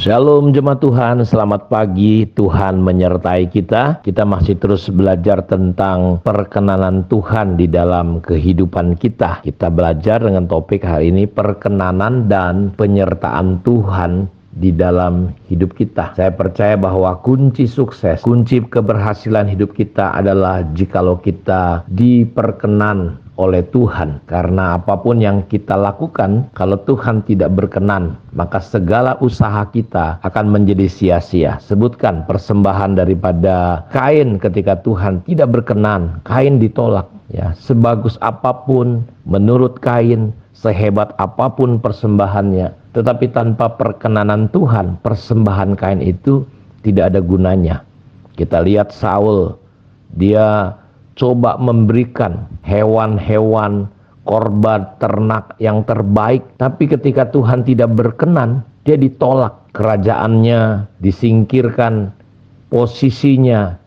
Shalom jemaat Tuhan, selamat pagi. Tuhan menyertai kita. Kita masih terus belajar tentang perkenanan Tuhan di dalam kehidupan kita. Kita belajar dengan topik hari ini, perkenanan dan penyertaan Tuhan di dalam hidup kita. Saya percaya bahwa kunci sukses, kunci keberhasilan hidup kita adalah jikalau kita diperkenan oleh Tuhan. Karena apapun yang kita lakukan, kalau Tuhan tidak berkenan, maka segala usaha kita akan menjadi sia-sia. Sebutkan persembahan daripada Kain ketika Tuhan tidak berkenan. Kain ditolak. Ya, sebagus apapun menurut Kain, sehebat apapun persembahannya, tetapi tanpa perkenanan Tuhan, persembahan Kain itu tidak ada gunanya. Kita lihat Saul, dia coba memberikan hewan-hewan korban ternak yang terbaik, tapi ketika Tuhan tidak berkenan, dia ditolak. Kerajaannya disingkirkan, posisinya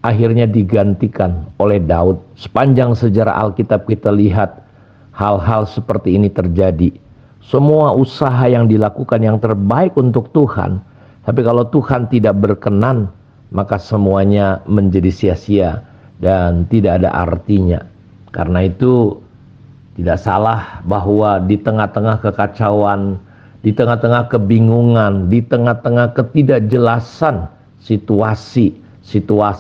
akhirnya digantikan oleh Daud. Sepanjang sejarah Alkitab kita lihat hal-hal seperti ini terjadi. Semua usaha yang dilakukan yang terbaik untuk Tuhan, tapi kalau Tuhan tidak berkenan, maka semuanya menjadi sia-sia dan tidak ada artinya. Karena itu tidak salah bahwa di tengah-tengah kekacauan, di tengah-tengah kebingungan, di tengah-tengah ketidakjelasan situasi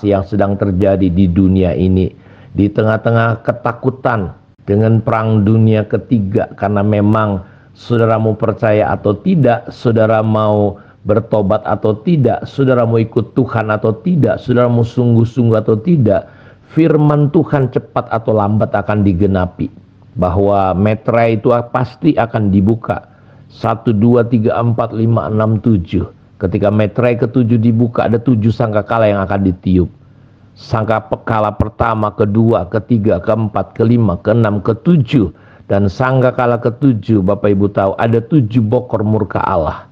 yang sedang terjadi di dunia ini, di tengah-tengah ketakutan dengan perang dunia ketiga, karena memang saudaramu percaya atau tidak, saudara mau bertobat atau tidak, saudara mau ikut Tuhan atau tidak, saudara mau sungguh-sungguh atau tidak, firman Tuhan cepat atau lambat akan digenapi, bahwa meterai itu pasti akan dibuka. 1, 2, 3, 4, 5, 6, 7. Ketika meterai ke-7 dibuka, ada 7 sangkakala yang akan ditiup. Sangkakala pertama, kedua, ketiga, keempat, kelima, keenam, ke-7. Dan sangkakala ke-7, Bapak Ibu tahu, ada 7 bokor murka Allah.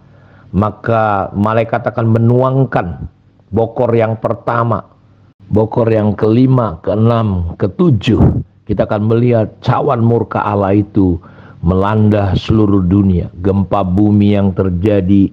Maka malaikat akan menuangkan bokor yang pertama, bokor yang kelima, keenam, ke-7. Kita akan melihat cawan murka Allah itu melanda seluruh dunia. Gempa bumi yang terjadi,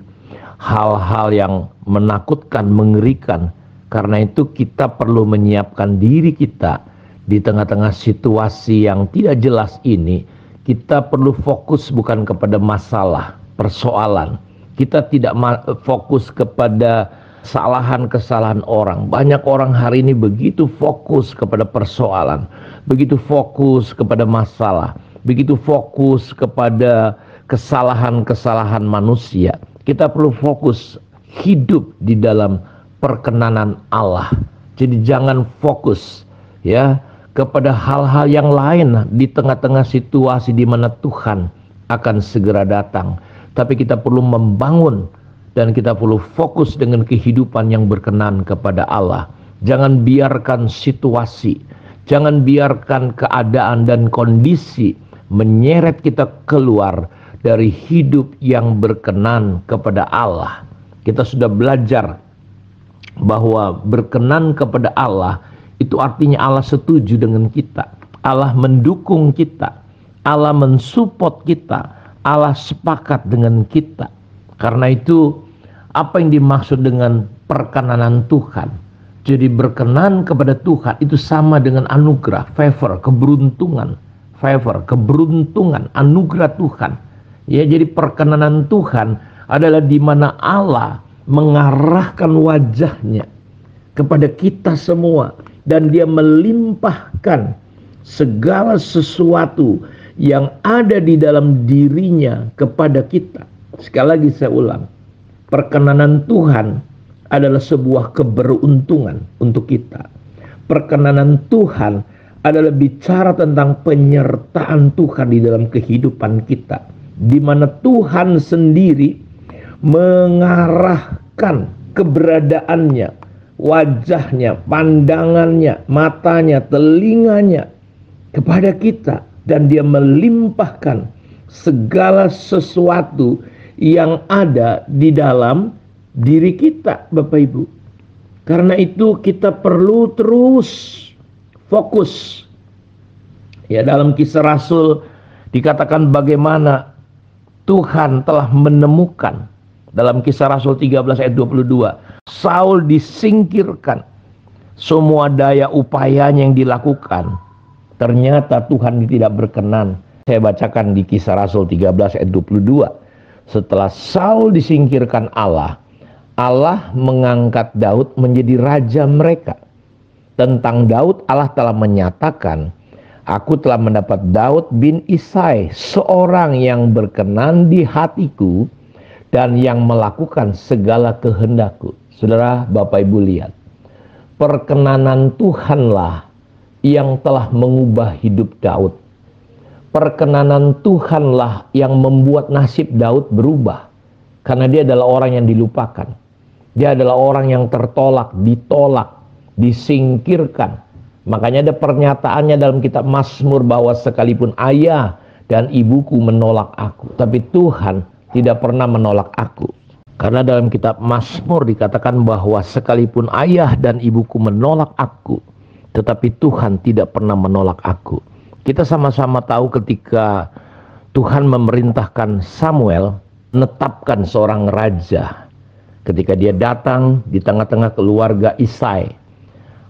hal-hal yang menakutkan, mengerikan. Karena itu kita perlu menyiapkan diri kita di tengah-tengah situasi yang tidak jelas ini. Kita perlu fokus bukan kepada masalah, persoalan. Kita tidak fokus kepada kesalahan-kesalahan orang. Banyak orang hari ini begitu fokus kepada persoalan, begitu fokus kepada masalah, begitu fokus kepada kesalahan-kesalahan manusia. Kita perlu fokus hidup di dalam perkenanan Allah. Jadi jangan fokus ya kepada hal-hal yang lain di tengah-tengah situasi di mana Tuhan akan segera datang. Tapi kita perlu membangun dan kita perlu fokus dengan kehidupan yang berkenan kepada Allah. Jangan biarkan situasi, jangan biarkan keadaan dan kondisi menyeret kita keluar dari hidup yang berkenan kepada Allah. Kita sudah belajar bahwa berkenan kepada Allah itu artinya Allah setuju dengan kita, Allah mendukung kita, Allah mensupport kita, Allah sepakat dengan kita. Karena itu apa yang dimaksud dengan perkenanan Tuhan? Jadi berkenan kepada Tuhan itu sama dengan anugerah, favor, keberuntungan, anugerah Tuhan. Ya, jadi perkenanan Tuhan adalah di mana Allah mengarahkan wajahnya kepada kita semua dan dia melimpahkan segala sesuatu yang ada di dalam dirinya kepada kita. Sekali lagi saya ulang, perkenanan Tuhan adalah sebuah keberuntungan untuk kita. Perkenanan Tuhan adalah bicara tentang penyertaan Tuhan di dalam kehidupan kita, di mana Tuhan sendiri mengarahkan keberadaannya, wajahnya, pandangannya, matanya, telinganya kepada kita, dan dia melimpahkan segala sesuatu yang ada di dalam diri kita, Bapak Ibu. Karena itu kita perlu terus fokus. Ya, dalam Kisah Rasul dikatakan bagaimana Tuhan telah menemukan dalam Kisah Rasul 13 ayat 22. Saul disingkirkan. Semua daya upayanya yang dilakukan, ternyata Tuhan tidak berkenan. Saya bacakan di Kisah Rasul 13 ayat 22. Setelah Saul disingkirkan Allah, Allah mengangkat Daud menjadi raja mereka. Tentang Daud, Allah telah menyatakan, aku telah mendapat Daud bin Isai, seorang yang berkenan di hatiku dan yang melakukan segala kehendakku. Saudara, Bapak Ibu lihat, perkenanan Tuhanlah yang telah mengubah hidup Daud. Perkenanan Tuhanlah yang membuat nasib Daud berubah. Karena dia adalah orang yang dilupakan. Dia adalah orang yang tertolak, ditolak, disingkirkan. Makanya ada pernyataannya dalam kitab Mazmur bahwa sekalipun ayah dan ibuku menolak aku, tapi Tuhan tidak pernah menolak aku. Karena dalam kitab Mazmur dikatakan bahwa sekalipun ayah dan ibuku menolak aku, tetapi Tuhan tidak pernah menolak aku. Kita sama-sama tahu ketika Tuhan memerintahkan Samuel menetapkan seorang raja. Ketika dia datang di tengah-tengah keluarga Isai,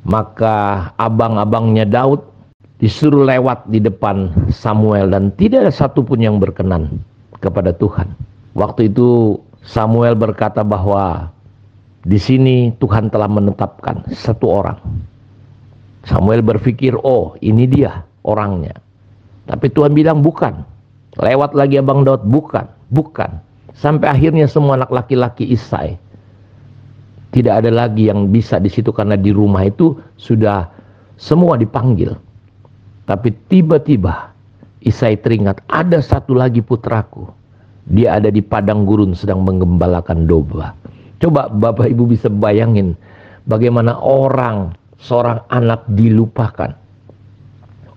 maka abang-abangnya Daud disuruh lewat di depan Samuel dan tidak ada satupun yang berkenan kepada Tuhan. Waktu itu Samuel berkata bahwa di sini Tuhan telah menetapkan satu orang. Samuel berpikir, oh ini dia orangnya. Tapi Tuhan bilang bukan. Lewat lagi abang Daud, bukan. Sampai akhirnya semua anak laki-laki Isai. Tidak ada lagi yang bisa di situ karena di rumah itu sudah semua dipanggil. Tapi tiba-tiba Isai teringat, ada satu lagi putraku. Dia ada di padang gurun sedang menggembalakan domba. Coba Bapak Ibu bisa bayangin bagaimana seorang anak dilupakan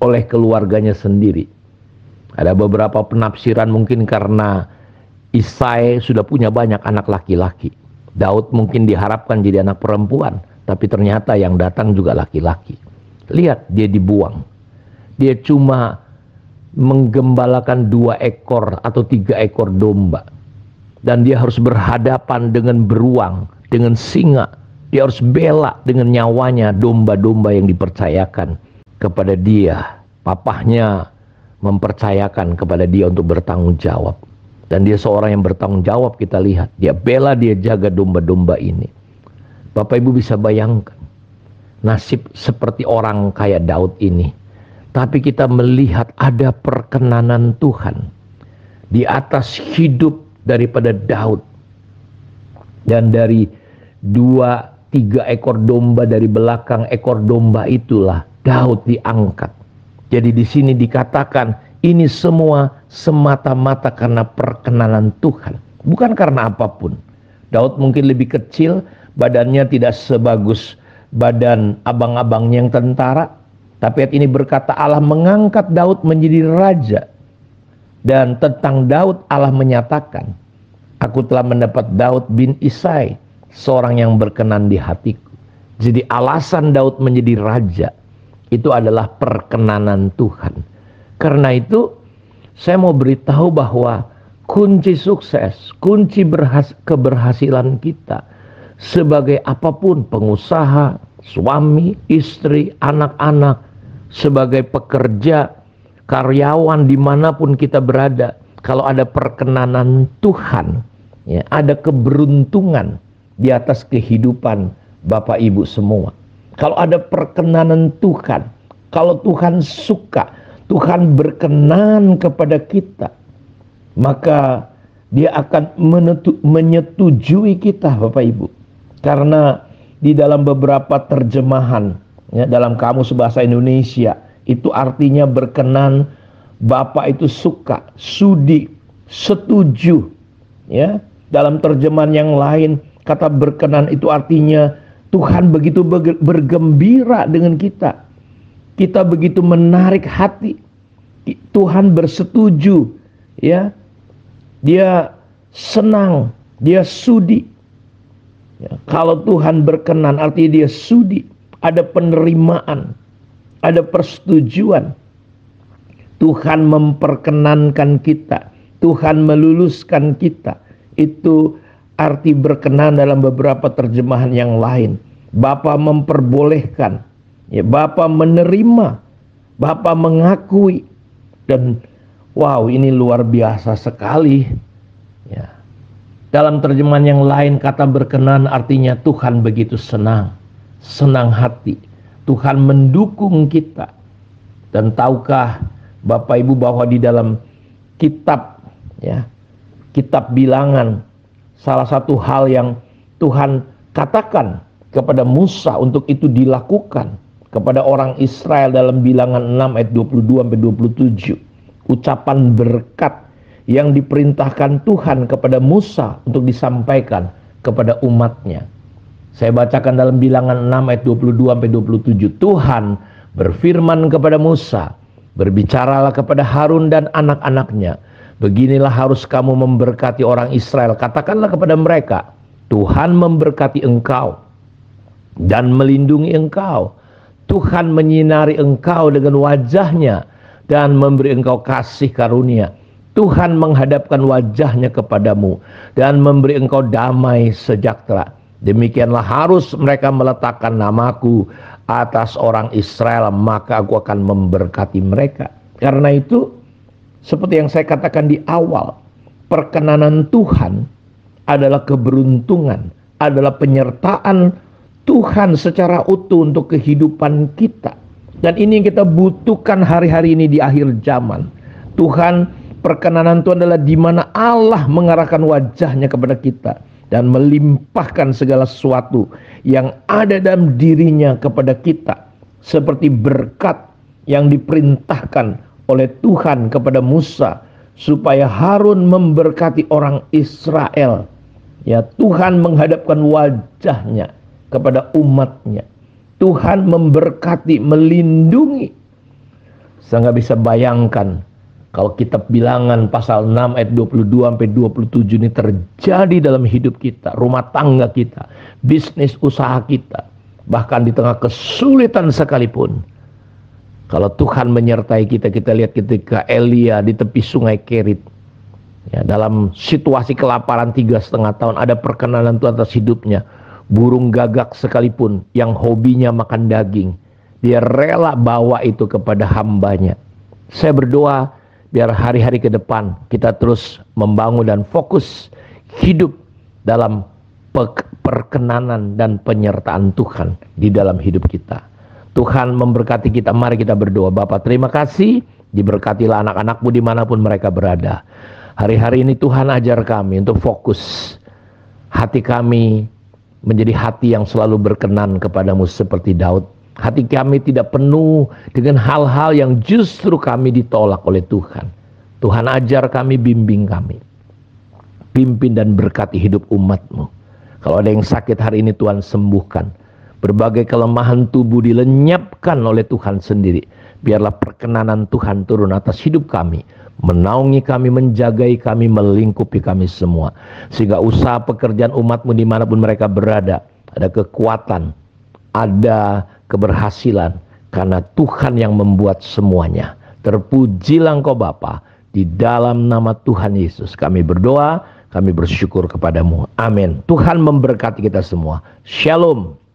oleh keluarganya sendiri. Ada beberapa penafsiran mungkin karena Isai sudah punya banyak anak laki-laki. Daud mungkin diharapkan jadi anak perempuan, tapi ternyata yang datang juga laki-laki. Lihat, dia dibuang. Dia cuma menggembalakan 2 ekor atau 3 ekor domba. Dan dia harus berhadapan dengan beruang, dengan singa. Dia harus bela dengan nyawanya domba-domba yang dipercayakan kepada dia. Papahnya mempercayakan kepada dia untuk bertanggung jawab. Dan dia seorang yang bertanggung jawab, kita lihat. Dia bela, dia jaga domba-domba ini. Bapak Ibu bisa bayangkan nasib seperti orang kayak Daud ini. Tapi kita melihat ada perkenanan Tuhan di atas hidup daripada Daud. Dan dari 2-3 ekor domba dari belakang ekor domba itulah Daud diangkat. Jadi di sini dikatakan ini semua semata-mata karena perkenanan Tuhan. Bukan karena apapun. Daud mungkin lebih kecil, badannya tidak sebagus badan abang-abangnya yang tentara. Tapi ayat ini berkata Allah mengangkat Daud menjadi raja. Dan tentang Daud Allah menyatakan, aku telah mendapat Daud bin Isai, seorang yang berkenan di hatiku. Jadi alasan Daud menjadi raja itu adalah perkenanan Tuhan. Karena itu saya mau beritahu bahwa kunci sukses, kunci keberhasilan kita sebagai apapun, pengusaha, suami, istri, anak-anak, sebagai pekerja, karyawan dimanapun kita berada, kalau ada perkenanan Tuhan, ya, ada keberuntungan di atas kehidupan Bapak Ibu semua. Kalau ada perkenanan Tuhan, kalau Tuhan suka, Tuhan berkenan kepada kita, maka dia akan menyetujui kita Bapak Ibu. Karena di dalam beberapa terjemahan, ya, dalam Kamus Bahasa Indonesia, itu artinya berkenan, Bapak itu suka, sudi, setuju. Ya, dalam terjemahan yang lain, kata berkenan itu artinya Tuhan begitu bergembira dengan kita. Kita begitu menarik hati. Tuhan bersetuju, ya. Dia senang, dia sudi. Ya, kalau Tuhan berkenan artinya dia sudi. Ada penerimaan, ada persetujuan. Tuhan memperkenankan kita, Tuhan meluluskan kita. Itu arti berkenan dalam beberapa terjemahan yang lain. Bapa memperbolehkan, ya, Bapa menerima, Bapa mengakui. Dan wow, ini luar biasa sekali. Ya. Dalam terjemahan yang lain, kata berkenan artinya Tuhan begitu senang, senang hati. Tuhan mendukung kita. Dan tahukah Bapak Ibu bahwa di dalam kitab, ya, kitab Bilangan, salah satu hal yang Tuhan katakan kepada Musa untuk itu dilakukan kepada orang Israel dalam Bilangan 6 ayat 22-27. Ucapan berkat yang diperintahkan Tuhan kepada Musa untuk disampaikan kepada umatnya. Saya bacakan dalam Bilangan 6 ayat 22-27. Tuhan berfirman kepada Musa, berbicaralah kepada Harun dan anak-anaknya. Beginilah harus kamu memberkati orang Israel. Katakanlah kepada mereka, Tuhan memberkati engkau dan melindungi engkau. Tuhan menyinari engkau dengan wajahnya dan memberi engkau kasih karunia. Tuhan menghadapkan wajahnya kepadamu dan memberi engkau damai sejahtera. Demikianlah harus mereka meletakkan namaku atas orang Israel, maka aku akan memberkati mereka. Karena itu, seperti yang saya katakan di awal, perkenanan Tuhan adalah keberuntungan, adalah penyertaan Tuhan secara utuh untuk kehidupan kita. Dan ini yang kita butuhkan hari-hari ini di akhir zaman. Tuhan, perkenanan Tuhan adalah di mana Allah mengarahkan wajahnya kepada kita dan melimpahkan segala sesuatu yang ada dalam dirinya kepada kita. Seperti berkat yang diperintahkan oleh Tuhan kepada Musa supaya Harun memberkati orang Israel. Ya, Tuhan menghadapkan wajahnya kepada umatnya. Tuhan memberkati, melindungi. Saya nggak bisa bayangkan kalau kitab Bilangan pasal 6 ayat 22-27 ini terjadi dalam hidup kita, rumah tangga kita, bisnis usaha kita, bahkan di tengah kesulitan sekalipun. Kalau Tuhan menyertai kita, kita lihat ketika Elia di tepi sungai Kerit, ya, dalam situasi kelaparan 3,5 tahun, ada perkenanan Tuhan atas hidupnya. Burung gagak sekalipun yang hobinya makan daging, dia rela bawa itu kepada hambanya. Saya berdoa biar hari-hari ke depan kita terus membangun dan fokus hidup dalam perkenanan dan penyertaan Tuhan di dalam hidup kita. Tuhan memberkati kita. Mari kita berdoa. Bapa, terima kasih. Diberkatilah anak-anakmu dimanapun mereka berada. Hari-hari ini Tuhan ajar kami untuk fokus hati kami menjadi hati yang selalu berkenan kepadamu seperti Daud. Hati kami tidak penuh dengan hal-hal yang justru kami ditolak oleh Tuhan. Tuhan ajar kami, bimbing kami. Pimpin dan berkati hidup umat-Mu. Kalau ada yang sakit hari ini Tuhan sembuhkan. Berbagai kelemahan tubuh dilenyapkan oleh Tuhan sendiri. Biarlah perkenanan Tuhan turun atas hidup kami. Menaungi kami, menjagai kami, melingkupi kami semua. Sehingga usaha pekerjaan umat-Mu dimanapun mereka berada, ada kekuatan, ada keberhasilan. Karena Tuhan yang membuat semuanya. Terpujilah Engkau Bapa. Di dalam nama Tuhan Yesus kami berdoa, kami bersyukur kepadamu. Amin. Tuhan memberkati kita semua. Shalom.